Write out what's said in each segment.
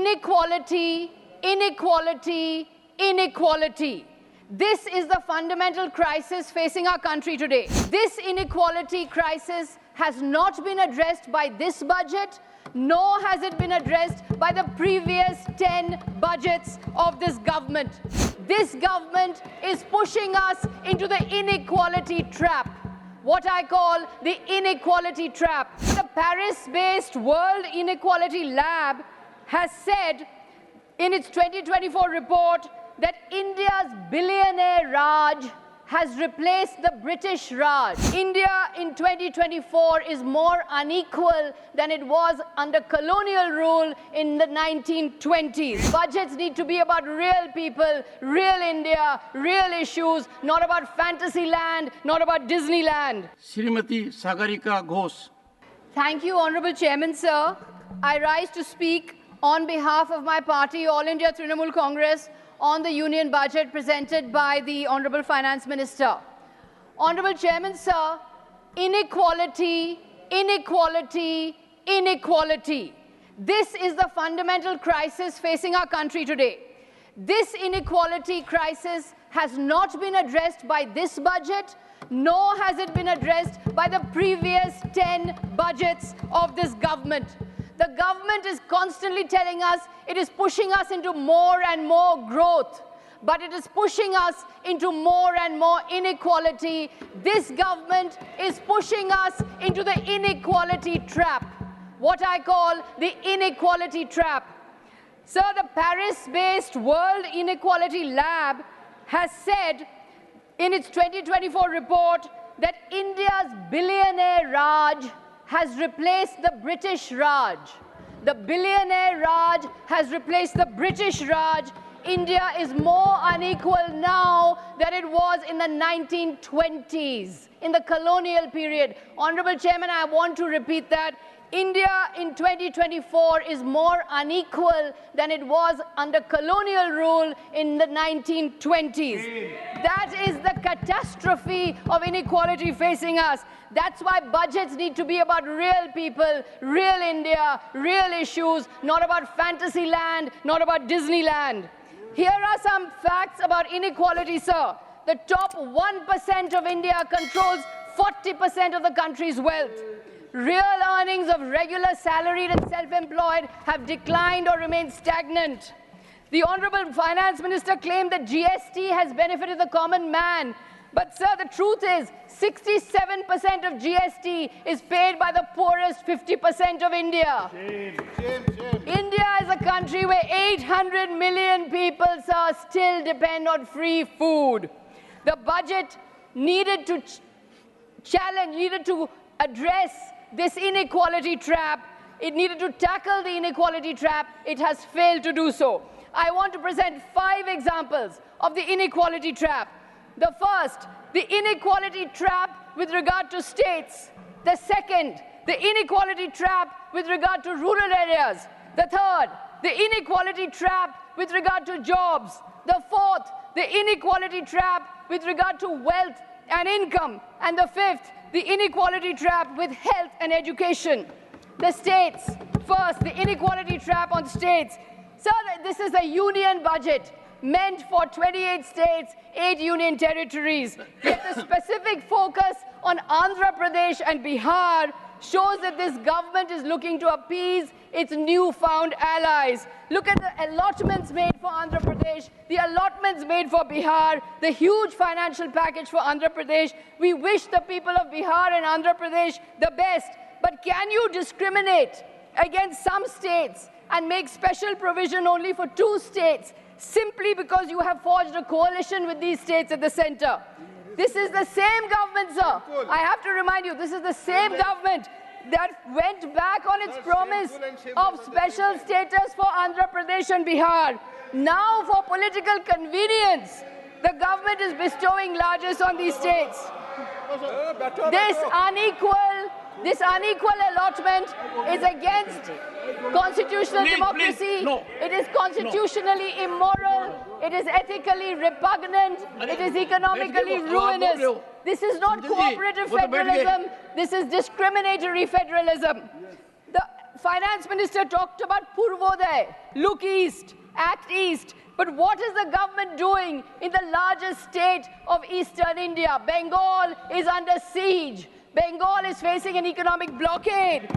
Inequality, inequality, inequality. This is the fundamental crisis facing our country today. This inequality crisis has not been addressed by this budget, nor has it been addressed by the previous 10 budgets of this government. This government is pushing us into the inequality trap, what I call the inequality trap. The Paris-based World Inequality Lab has said in its 2024 report that India's Billionaire Raj has replaced the British Raj. India in 2024 is more unequal than it was under colonial rule in the 1920s. Budgets need to be about real people, real India, real issues, not about fantasy land, not about Disneyland. Srimati Sagarika Ghose. Thank you, Honorable Chairman, sir. I rise to speak on behalf of my party, All India Trinamool Congress, on the union budget presented by the Honorable Finance Minister. Honorable Chairman, sir, inequality, inequality, inequality. This is the fundamental crisis facing our country today. This inequality crisis has not been addressed by this budget, nor has it been addressed by the previous 10 budgets of this government. The government is constantly telling us it is pushing us into more and more growth, but it is pushing us into more and more inequality. This government is pushing us into the inequality trap, what I call the inequality trap. Sir, the Paris-based World Inequality Lab has said in its 2024 report that India's Billionaire Raj has replaced the British Raj. The Billionaire Raj has replaced the British Raj. India is more unequal now than it was in the 1920s, in the colonial period. Honorable Chairman, I want to repeat that. India in 2024 is more unequal than it was under colonial rule in the 1920s. That is the catastrophe of inequality facing us. That's why budgets need to be about real people, real India, real issues, not about fantasy land, not about Disneyland. Here are some facts about inequality, sir. The top 1% of India controls 40% of the country's wealth. Real earnings of regular salaried and self-employed have declined or remained stagnant. The Honorable Finance Minister claimed that GST has benefited the common man. But, sir, the truth is 67% of GST is paid by the poorest 50% of India. India is a country where 800 million people, sir, still depend on free food. The budget needed to address this inequality trap. It needed to tackle the inequality trap. It has failed to do so. I want to present 5 examples of the inequality trap. The first, the inequality trap with regard to states. The second, the inequality trap with regard to rural areas. The third, the inequality trap with regard to jobs. The fourth, the inequality trap with regard to wealth and income. And the fifth, the inequality trap with health and education. The states. First, the inequality trap on states. Sir, this is a union budget meant for 28 states, 8 union territories. Yet the specific focus on Andhra Pradesh and Bihar shows that this government is looking to appease its newfound allies. Look at the allotments made for Andhra Pradesh, the allotments made for Bihar, the huge financial package for Andhra Pradesh. We wish the people of Bihar and Andhra Pradesh the best, but can you discriminate against some states and make special provision only for 2 states simply because you have forged a coalition with these states at the center? This is the same government, sir. I have to remind you, this is the same government that went back on its promise of special status for Andhra Pradesh and Bihar. Now, for political convenience, the government is bestowing largesse on these states. This unequal allotment is against constitutional democracy. It is constitutionally immoral. It is ethically repugnant. It is economically ruinous. This is not cooperative federalism. This is discriminatory federalism. The finance minister talked about Purvodaya, look east, act east. But what is the government doing in the largest state of eastern India? Bengal is under siege. Bengal is facing an economic blockade.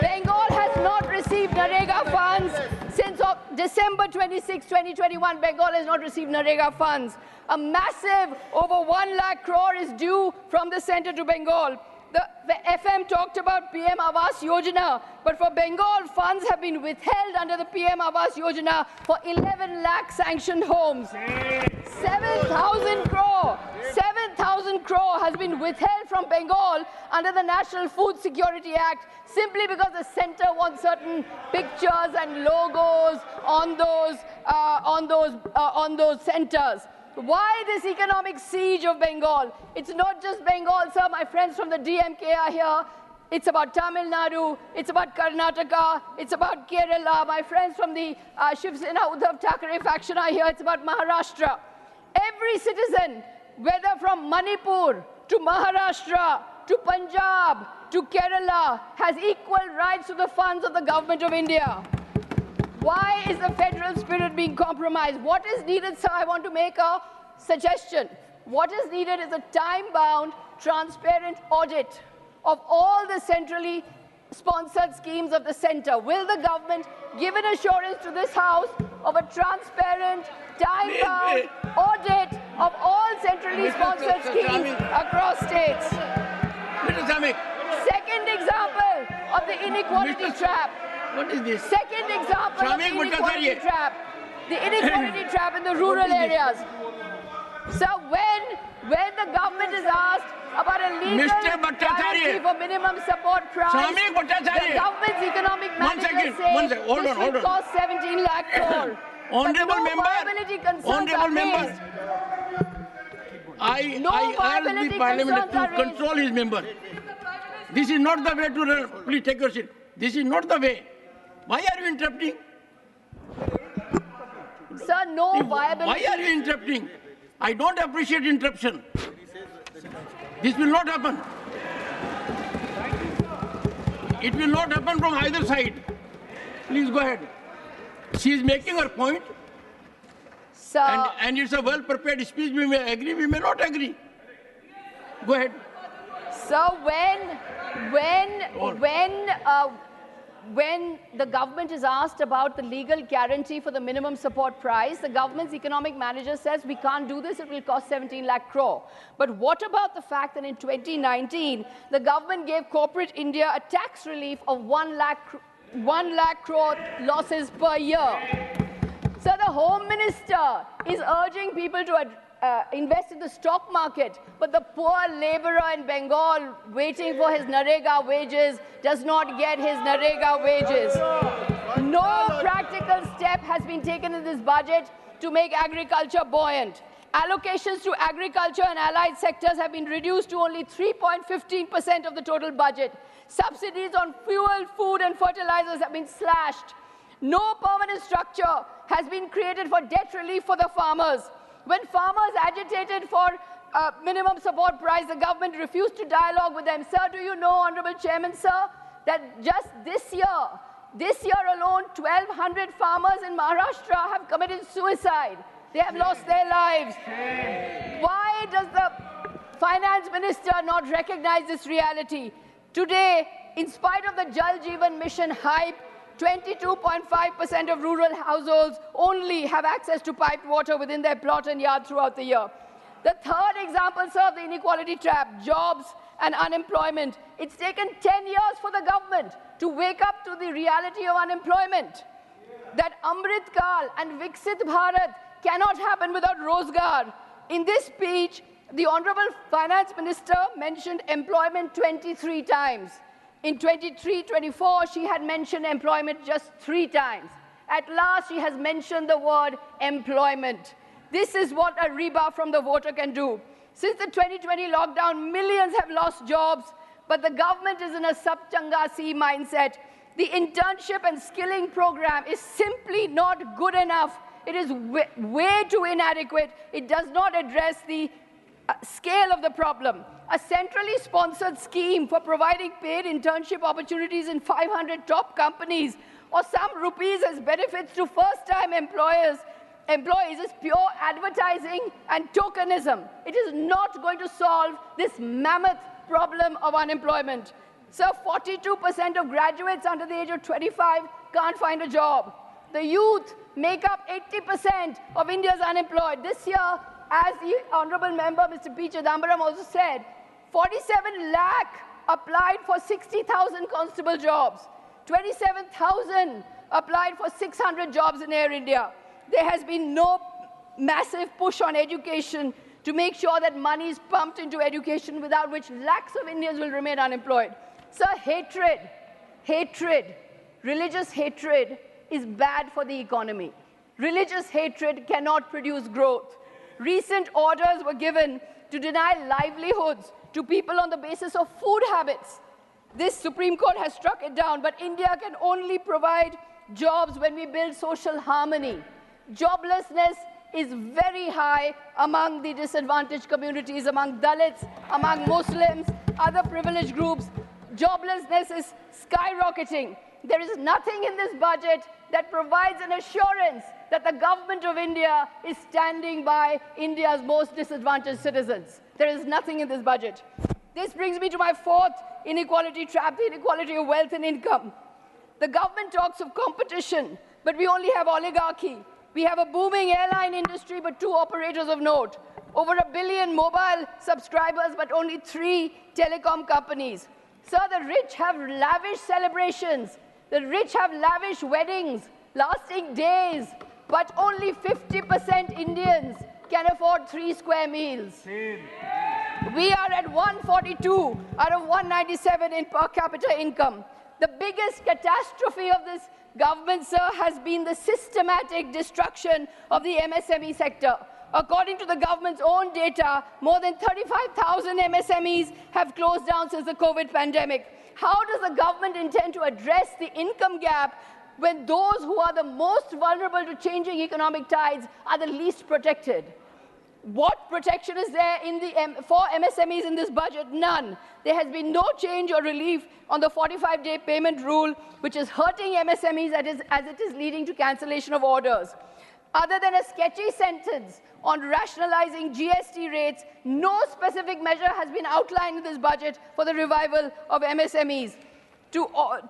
Bengal has not received Narega funds since December 26, 2021. Bengal has not received Narega funds. A massive over 1 lakh crore is due from the center to Bengal. The FM talked about PM Awas Yojana, but for Bengal, funds have been withheld under the PM Awas Yojana for 11 lakh sanctioned homes. 7,000 crore has been withheld from Bengal under the National Food Security Act simply because the center wants certain pictures and logos on those centers. Why this economic siege of Bengal? It's not just Bengal, sir. My friends from the DMK are here. It's about Tamil Nadu. It's about Karnataka. It's about Kerala. My friends from the Shiv Sena Uddhav Thackeray faction are here. It's about Maharashtra. Every citizen, whether from Manipur to Maharashtra to Punjab to Kerala, has equal rights to the funds of the government of India. Why is the federal spirit being compromised? What is needed, sir? I want to make a suggestion. What is needed is a time-bound, transparent audit of all the centrally sponsored schemes of the center. Will the government give an assurance to this House of a transparent, time-bound audit of all centrally sponsored schemes across states? Second example of the inequality trap. What is this? Second example of the inequality trap. The inequality trap in the rural areas. So when the government is asked about a legal guarantee for minimum support price, the government's economic managers say this will cost 17 lakh crore. Honorable member, I urge the parliament to control his member. This is not the way to run. Please take your seat. This is not the way. Why are you interrupting? Sir, no viability. Why are you interrupting? I don't appreciate interruption. This will not happen. It will not happen from either side. Please go ahead. She is making her point. Sir, and it's a well-prepared speech. We may agree, we may not agree. Go ahead. So when the government is asked about the legal guarantee for the minimum support price, the government's economic manager says we can't do this, it will cost 17 lakh crore. But what about the fact that in 2019, the government gave corporate India a tax relief of 1 lakh crore losses per year? So the Home Minister is urging people to invest in the stock market, but the poor laborer in Bengal waiting for his Narega wages does not get his Narega wages. No practical step has been taken in this budget to make agriculture buoyant. Allocations to agriculture and allied sectors have been reduced to only 3.15% of the total budget. Subsidies on fuel, food and fertilizers have been slashed. No permanent structure has been created for debt relief for the farmers. When farmers agitated for minimum support price, the government refused to dialogue with them. Sir, do you know, Honorable Chairman, sir, that just this year alone, 1,200 farmers in Maharashtra have committed suicide. They have lost their lives. Why does the finance minister not recognize this reality? Today, in spite of the Jal Jeevan Mission hype, 22.5% of rural households only have access to piped water within their plot and yard throughout the year. The third example, sir, of the inequality trap, jobs and unemployment. It's taken 10 years for the government to wake up to the reality of unemployment. That Amrit Kal and Viksit Bharat cannot happen without Rozgar. In this speech, the Honorable Finance Minister mentioned employment 23 times. In 23-24, she had mentioned employment just 3 times. At last, she has mentioned the word employment. This is what a rebuff from the voter can do. Since the 2020 lockdown, millions have lost jobs, but the government is in a Sabchangasi mindset. The internship and skilling program is simply not good enough. It is way too inadequate. It does not address the scale of the problem. a centrally sponsored scheme for providing paid internship opportunities in 500 top companies, or some rupees as benefits to first-time employees is pure advertising and tokenism. It is not going to solve this mammoth problem of unemployment. So 42% of graduates under the age of 25 can't find a job. The youth make up 80% of India's unemployed. This year, as the Honourable Member, Mr. P. Chidambaram, also said, 47 lakh applied for 60,000 constable jobs. 27,000 applied for 600 jobs in Air India. There has been no massive push on education to make sure that money is pumped into education, without which lakhs of Indians will remain unemployed. So religious hatred is bad for the economy. Religious hatred cannot produce growth. Recent orders were given to deny livelihoods to people on the basis of food habits. This Supreme Court has struck it down, but India can only provide jobs when we build social harmony. Joblessness is very high among the disadvantaged communities, among Dalits, among Muslims, other privileged groups. Joblessness is skyrocketing. There is nothing in this budget that provides an assurance that the government of India is standing by India's most disadvantaged citizens. There is nothing in this budget. This brings me to my fourth inequality trap, the inequality of wealth and income. The government talks of competition, but we only have oligarchy. We have a booming airline industry, but 2 operators of note. Over 1 billion mobile subscribers, but only 3 telecom companies. Sir, the rich have lavish celebrations. The rich have lavish weddings, lasting days, but only 50% Indians can afford 3 square meals. We are at 142 out of 197 in per capita income. The biggest catastrophe of this government, sir, has been the systematic destruction of the MSME sector. According to the government's own data, more than 35,000 MSMEs have closed down since the COVID pandemic. How does the government intend to address the income gap when those who are the most vulnerable to changing economic tides are the least protected? What protection is there for MSMEs in this budget? None. There has been no change or relief on the 45-day payment rule, which is hurting MSMEs as it is leading to cancellation of orders. Other than a sketchy sentence on rationalizing GST rates, no specific measure has been outlined in this budget for the revival of MSMEs.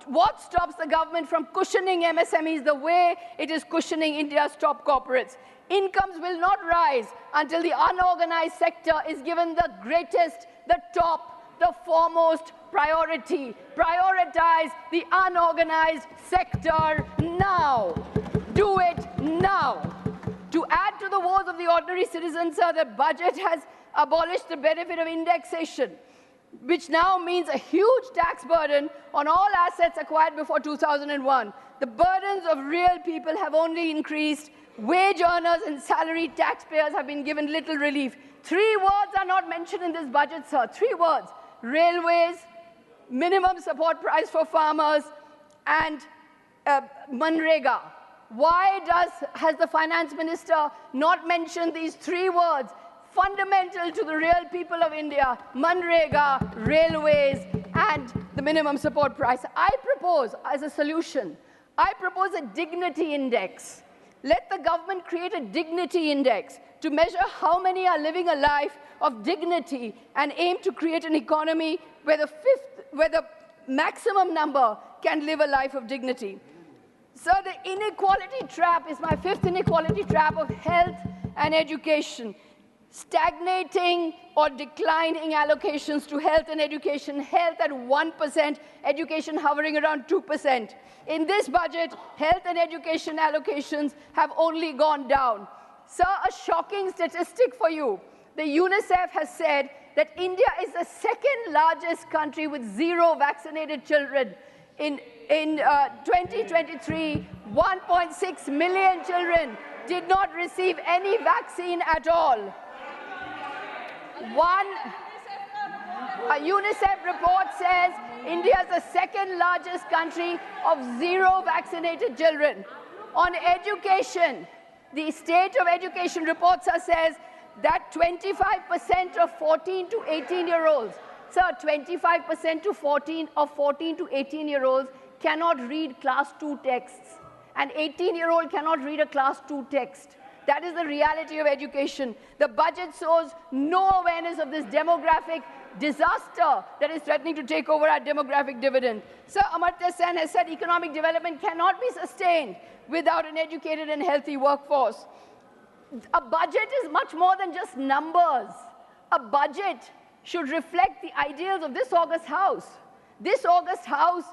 What stops the government from cushioning MSMEs the way it is cushioning India's top corporates? Incomes will not rise until the unorganized sector is given the greatest, the top, the foremost priority. Prioritize the unorganized sector now. Do it now. To add to the woes of the ordinary citizens, sir, the budget has abolished the benefit of indexation, which now means a huge tax burden on all assets acquired before 2001. The burdens of real people have only increased. Wage earners and salaried taxpayers have been given little relief. 3 words are not mentioned in this budget, sir. 3 words: railways, minimum support price for farmers, and Manrega. Why has the finance minister not mentioned these 3 words fundamental to the real people of India: Manrega, railways, and the minimum support price? I propose, as a solution, I propose a dignity index. Let the government create a dignity index to measure how many are living a life of dignity and aim to create an economy where the maximum number can live a life of dignity. So the inequality trap is my 5th inequality trap of health and education. Stagnating or declining allocations to health and education, health at 1%, education hovering around 2%. In this budget, health and education allocations have only gone down. Sir, a shocking statistic for you. The UNICEF has said that India is the 2nd largest country with 0 vaccinated children. In 2023, 1.6 million children did not receive any vaccine at all. A UNICEF report says India is the 2nd largest country of 0 vaccinated children. On education, the state of education report says that 25% of 14 to 18-year-olds, sir, 25% of 14 to 18-year-olds cannot read class 2 texts. An 18-year-old cannot read a class 2 text. That is the reality of education. The budget shows no awareness of this demographic disaster that is threatening to take over our demographic dividend. Sir, Amartya Sen has said economic development cannot be sustained without an educated and healthy workforce. A budget is much more than just numbers. A budget should reflect the ideals of this august House. This august House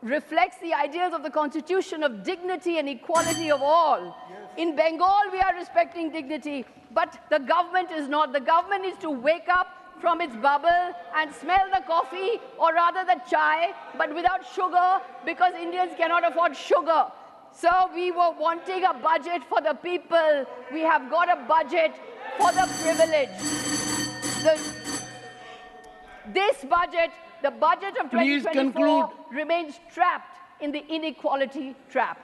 reflects the ideals of the Constitution of dignity and equality of all. Yes. In Bengal, we are respecting dignity, but the government is not. The government needs to wake up from its bubble and smell the coffee, or rather the chai, but without sugar, because Indians cannot afford sugar. So we were wanting a budget for the people. We have got a budget for the privileged. This budget, the budget of 2024, remains trapped in the inequality trap.